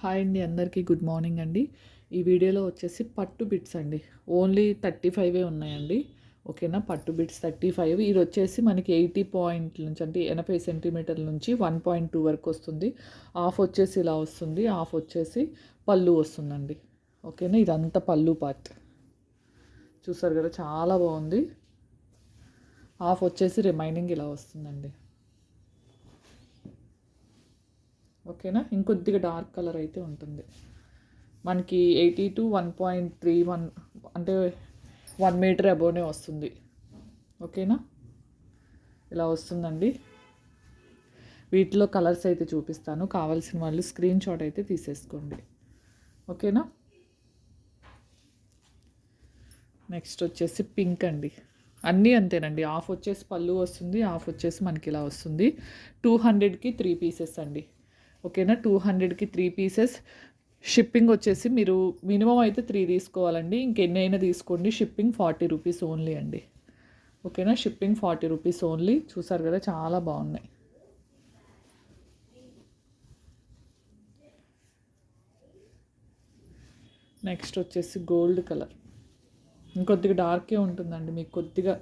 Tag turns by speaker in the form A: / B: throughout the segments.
A: Hi అండి, అందరికీ good morning అండి. ఈ వీడియోలో వచ్చేసి పట్టు బిట్స్ అండి. ఓన్లీ 35 ఉన్నాయండి. ఓకేనా, పట్టు బిట్స్ 35. ఇది వచ్చేసి మనకి 80 పాయింట్ల నుంచి అంటే 80 సెంటీమీటర్ల నుంచి 1.2 వరకు వస్తుంది. హాఫ్ వచ్చేసి ఇలా వస్తుంది, హాఫ్ వచ్చేసి పళ్ళు వస్తుందండి. ఓకేనా, ఇదంతా పళ్ళు పార్ట్ చూసారు కదా, చాలా బాగుంది. హాఫ్ వచ్చేసి రిమైనింగ్ ఇలా వస్తుందండి. ఓకేనా, ఇంకొద్దిగా డార్క్ కలర్ అయితే ఉంటుంది. మనకి 80 to 1.31 అంటే 1 మీటర్ అబోవ్నే వస్తుంది. ఓకేనా, ఇలా వస్తుందండి. వీటిలో కలర్స్ అయితే చూపిస్తాను, కావాల్సిన వాళ్ళు స్క్రీన్ షాట్ అయితే తీసేసుకోండి. ఓకేనా, నెక్స్ట్ వచ్చేసి పింక్ అండి. అన్నీ అంతేనండి. హాఫ్ వచ్చేసి పళ్ళు వస్తుంది, హాఫ్ వచ్చేసి మనకి ఇలా వస్తుంది. 200కి 3 పీసెస్ అండి. ఓకేనా, 200కి 3 పీసెస్. షిప్పింగ్ వచ్చేసి మీరు మినిమం అయితే 3 తీసుకోవాలండి, ఇంకెన్ని అయినా తీసుకోండి. షిప్పింగ్ 40 రూపీస్ ఓన్లీ అండి. ఓకేనా, షిప్పింగ్ 40 రూపీస్ ఓన్లీ. చూసారు కదా, చాలా బాగున్నాయి. నెక్స్ట్ వచ్చేసి గోల్డ్ కలర్. ఇంకొద్దిగా డార్కే ఉంటుందండి, మీకు కొద్దిగా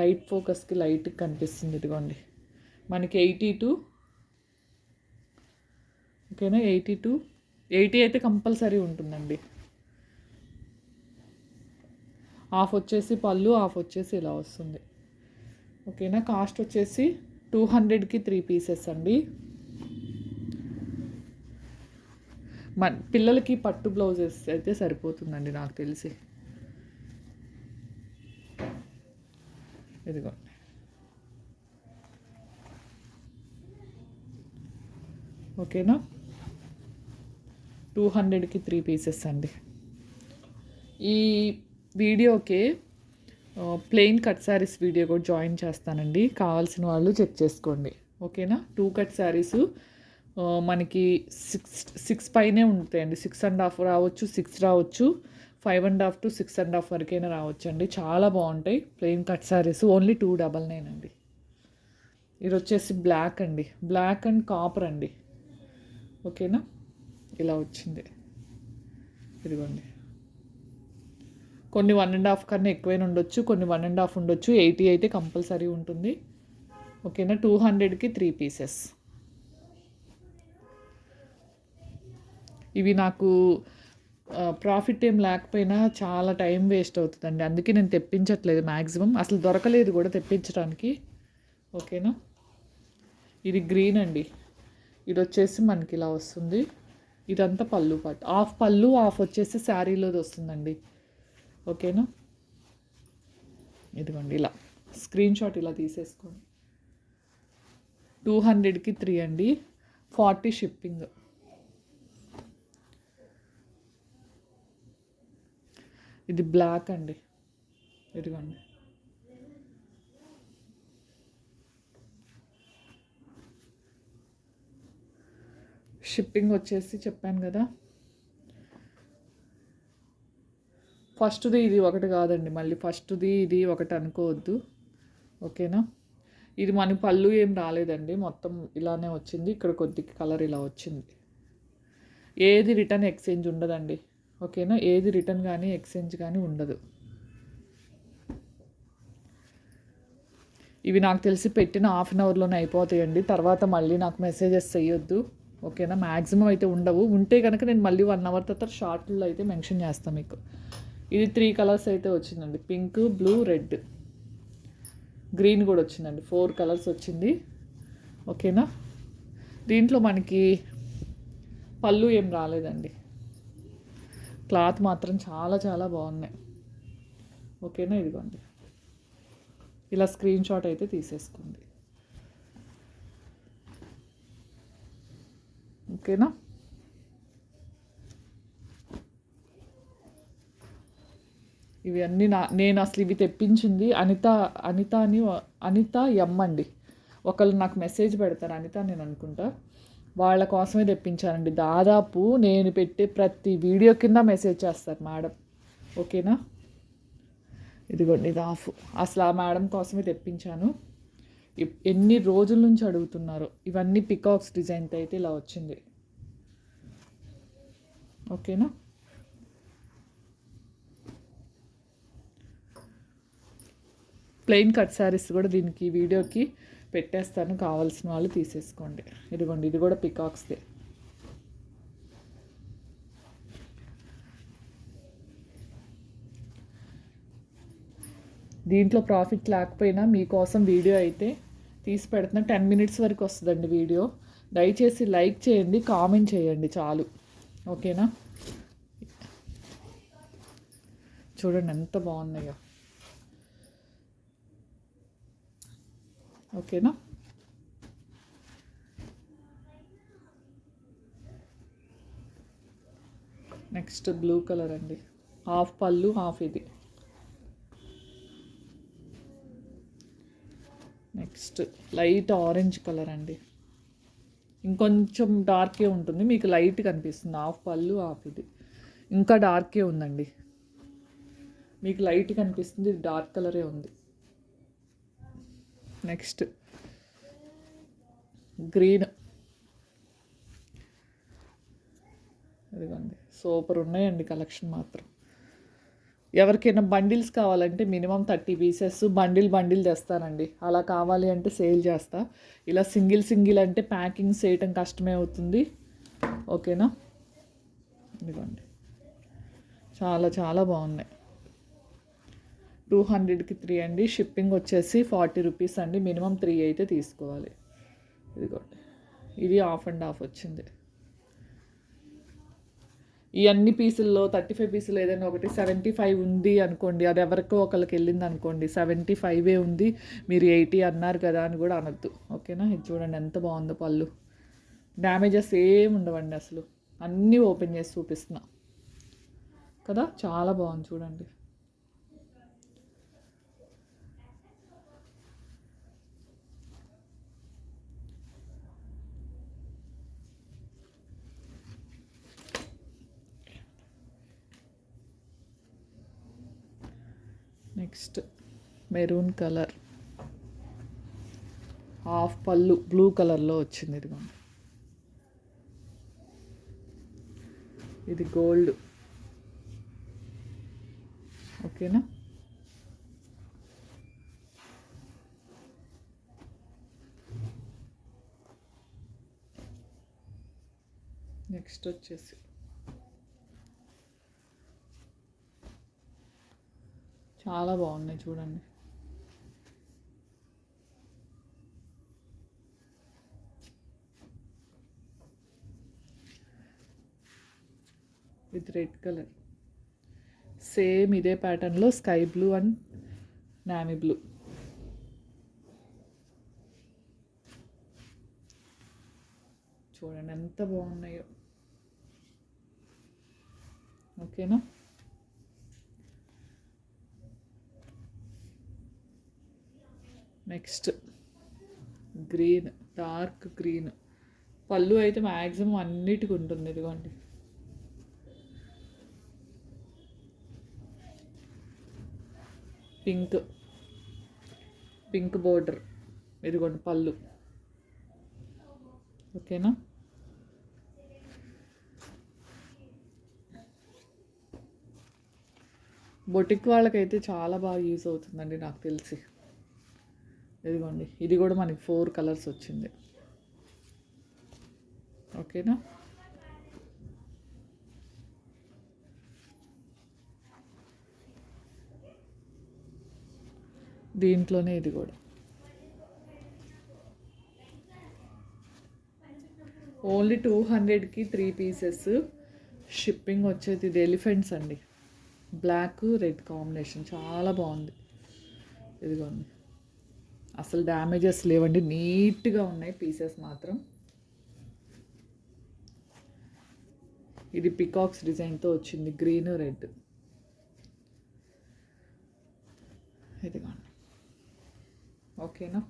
A: లైట్ ఫోకస్కి లైట్ కనిపిస్తుంది. ఇదిగోండి, మనకి 82. ఓకేనా, 80 అయితే కంపల్సరీ ఉంటుందండి. హాఫ్ వచ్చేసి పళ్ళు, హాఫ్ వచ్చేసి ఇలా వస్తుంది. ఓకేనా, కాస్ట్ వచ్చేసి 200కి 3 పీసెస్ అండి. పిల్లలకి పట్టు బ్లౌజెస్ అయితే సరిపోతుందండి నాకు తెలిసి. ఇదిగోండి, ఓకేనా, 200కి 3 పీసెస్ అండి. ఈ వీడియోకి ప్లెయిన్ కట్ శారీస్ వీడియో కూడా జాయిన్ చేస్తానండి, కావాల్సిన వాళ్ళు చెక్ చేసుకోండి. ఓకేనా, 2 కట్ శారీస్ మనకి 6 పైనే ఉంటాయండి. 6.5 రావచ్చు, 6 రావచ్చు, 5.5 to 6.5 వరకైనా రావచ్చు అండి. చాలా బాగుంటాయి ప్లెయిన్ కట్ శారీస్. ఓన్లీ 299 అండి. ఇది వచ్చేసి బ్లాక్ అండి, బ్లాక్ అండ్ కాపర్ అండి. ఓకేనా, ఇలా వచ్చింది. ఇదిగోండి, కొన్ని 1.5 కన్నా ఎక్కువైనా ఉండొచ్చు, కొన్ని 1.5 ఉండొచ్చు. 80 అయితే కంపల్సరీ ఉంటుంది. ఓకేనా, 200కి 3 పీసెస్. ఇవి నాకు ప్రాఫిట్ ఏం లేకపోయినా చాలా టైం వేస్ట్ అవుతుందండి, అందుకే నేను తెప్పించట్లేదు మ్యాక్సిమం. అసలు దొరకలేదు కూడా తెప్పించడానికి. ఓకేనా, ఇది గ్రీన్ అండి. ఇది వచ్చేసి మనకి ఇలా వస్తుంది. ఇదంతా పళ్ళు పాటు, హాఫ్ పళ్ళు, హాఫ్ వచ్చేసి శారీలోది వస్తుందండి. ఓకేనా, ఇదిగోండి, ఇలా స్క్రీన్ షాట్ ఇలా తీసేసుకోండి. 200కి 3 అండి, 40 షిప్పింగ్. ఇది బ్లాక్ అండి. ఇదిగోండి, షిప్పింగ్ వచ్చేసి చెప్పాను కదా, ఫస్ట్ది ఇది ఒకటి కాదండి, మళ్ళీ ఫస్ట్ది ఇది ఒకటి అనుకోవద్దు. ఓకేనా, ఇది మన పళ్ళు ఏం రాలేదండి, మొత్తం ఇలానే వచ్చింది. ఇక్కడ కొద్దిగా కలర్ ఇలా వచ్చింది. ఏది రిటర్న్ ఎక్స్చేంజ్ ఉండదండి. ఓకేనా, ఏది రిటర్న్ కానీ ఎక్స్చేంజ్ కానీ ఉండదు. ఇవి నాకు తెలిసి పెట్టిన హాఫ్ అన్ అవర్లోనే అయిపోతాయండి. తర్వాత మళ్ళీ నాకు మెసేజెస్ చేయొద్దు. ఓకేనా, మ్యాక్సిమం అయితే ఉండవు. ఉంటే కనుక నేను మళ్ళీ 1 అవర్ తర్వాత షార్ట్లో అయితే మెన్షన్ చేస్తాను మీకు. ఇది 3 కలర్స్ అయితే వచ్చిందండి, పింక్, బ్లూ, రెడ్, గ్రీన్ కూడా వచ్చిందండి. 4 కలర్స్ వచ్చింది. ఓకేనా, దీంట్లో మనకి పళ్ళు ఏం రాలేదండి. క్లాత్ మాత్రం చాలా చాలా బాగున్నాయి. ఓకేనా, ఇదిగోండి, ఇలా స్క్రీన్ షాట్ అయితే తీసేసుకోండి. ఓకేనా, ఇవి అన్నీ నేను అసలు ఇవి తెప్పించింది అనిత ఎమ్ అండి. ఒకళ్ళు నాకు మెసేజ్ పెడతారు, అనిత నేను అనుకుంటా, వాళ్ళ కోసమే తెప్పించానండి. దాదాపు నేను పెట్టే ప్రతి వీడియో కింద మెసేజ్ చేస్తారు మేడం. ఓకేనా, ఇదిగోండి, ఇది ఆఫ్. అసలు ఆ మేడం కోసమే తెప్పించాను. ఎన్ని రోజుల నుంచి అడుగుతున్నారు. ఇవన్నీ పికాక్స్ డిజైన్తో అయితే ఇలా వచ్చింది. ఓకేనా. ప్లెయిన్ కట్ శారీస్ కూడా దీనికి వీడియోకి పెట్టేస్తాను, కావాల్సిన వాళ్ళు తీసేసుకోండి. ఇదిగోండి, ఇది కూడా పికాక్స్దే. దీంట్లో ప్రాఫిట్ లేకపోయినా మీకోసం వీడియో అయితే తీసి పెడుతున్నా. 10 minutes వరకు వస్తుందండి వీడియో. దయచేసి లైక్ చేయండి, కామెంట్ చేయండి చాలు. ఓకేనా. చూడండి ఎంత బాగున్నాయో. ఓకేనా. నెక్స్ట్ బ్లూ కలర్ అండి, హాఫ్ పళ్ళు హాఫ్ ఇది. నెక్స్ట్ లైట్ ఆరెంజ్ కలర్ అండి, ఇంకొంచెం డార్కే ఉంటుంది, మీకు లైట్ కనిపిస్తుంది. హాఫ్ పళ్ళు హాఫ్ ఇది, ఇంకా డార్కే ఉందండి. మీకు లైట్ కనిపిస్తుంది, ఇది డార్క్ కలరే ఉంది. నెక్స్ట్ గ్రీన్, ఇదిగోండి సూపర్ ఉన్నాయండి కలెక్షన్ మాత్రం. ఎవరికైనా బండిల్స్ కావాలంటే మినిమం 30 pieces బండిల్ తెస్తానండి. అలా కావాలి అంటే సేల్ చేస్తా. ఇలా సింగిల్ అంటే ప్యాకింగ్ చేయటం కష్టమే అవుతుంది. ఓకేనా. ఇదిగోండి చాలా చాలా బాగున్నాయి. 200కి 3 అండి. షిప్పింగ్ వచ్చేసి 40 rupees అండి. మినిమం 3 అయితే తీసుకోవాలి. ఇదిగోండి, ఇది ఆఫ్ అండ్ ఆఫ్ వచ్చింది. ఈ అన్ని పీసుల్లో 35 పీసులు ఏదైనా ఒకటి 75 ఉంది అనుకోండి, అది ఎవరికో ఒకరికి వెళ్ళింది అనుకోండి, 75 ఉంది, మీరు 80 అన్నారు కదా అని కూడా అనొద్దు. ఓకేనా. ఇది చూడండి ఎంత బాగుందో పళ్ళు. డ్యామేజెస్ ఏమి ఉండవండి అసలు. అన్నీ ఓపెన్ చేసి చూపిస్తున్నా కదా, చాలా బాగుంది చూడండి. నెక్స్ట్ మెరూన్ కలర్, హాఫ్ పళ్ళు బ్లూ కలర్లో వచ్చింది. ఇదిగోండి, ఇది గోల్డ్. ఓకేనా. నెక్స్ట్ వచ్చేసి చాలా బాగున్నాయి చూడండి. విత్ రెడ్ కలర్, సేమ్ ఇదే ప్యాటర్న్లో sky blue and navy blue. చూడండి ఎంత బాగున్నాయో. ఓకేనా. Next green, dark green. పళ్ళు అయితే మ్యాక్సిమం అన్నిటికి ఉంటుంది. ఇదిగోండి, పింక్ బోర్డర్. ఇదిగోండి పళ్ళు. ఓకేనా. బొటిక్ వాళ్ళకైతే చాలా బాగా యూజ్ అవుతుందండి నాకు తెలిసి. ఇదిగోండి, ఇది కూడా మనకి 4 కలర్స్ వచ్చింది. ఓకేనా. దీంట్లోనే ఇది కూడా ఓన్లీ 200కి 3 pieces. షిప్పింగ్ వచ్చేది. ఇది ఎలిఫెంట్స్ అండి, బ్లాక్ రెడ్ కాంబినేషన్, చాలా బాగుంది. ఇదిగోండి, అసలు డ్యామేజెస్ లేవండి, నీట్గా ఉన్నాయి పీసెస్ మాత్రం. ఇది పికాక్స్ డిజైన్తో వచ్చింది, గ్రీన్ రెడ్. ఇదిగోండి. ఓకేనా.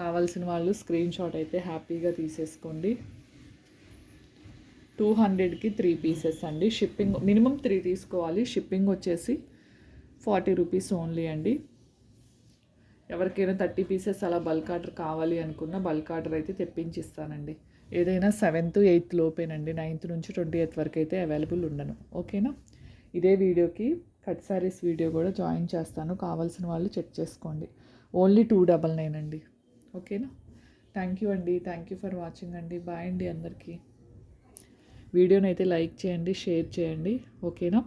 A: కావాల్సిన వాళ్ళు స్క్రీన్ షాట్ అయితే హ్యాపీగా తీసేసుకోండి. 200కి 3 pieces అండి. షిప్పింగ్ మినిమం 3 తీసుకోవాలి. షిప్పింగ్ వచ్చేసి 40 rupees ఓన్లీ అండి. ఎవరికైనా 30 pieces అలా బల్క్ ఆర్డర్ కావాలి అనుకున్న బల్క్ ఆర్డర్ అయితే తెప్పించిస్తానండి. ఏదైనా 7th 8th లోపేనండి. 9th నుంచి 20th వరకు అయితే అవైలబుల్ ఉండను. ఓకేనా? ఇదే వీడియోకి కట్ శారీస్ వీడియో కూడా జాయిన్ చేస్తాను. కావాల్సిన వాళ్ళు చెక్ చేసుకోండి. ఓన్లీ 299 అండి. ఓకేనా? థ్యాంక్ యూ అండి. థ్యాంక్ యూ ఫర్ వాచింగ్ అండి. బాయ్ అండి అందరికీ. వీడియోని అయితే లైక్ చేయండి, షేర్ చేయండి. ఓకేనా?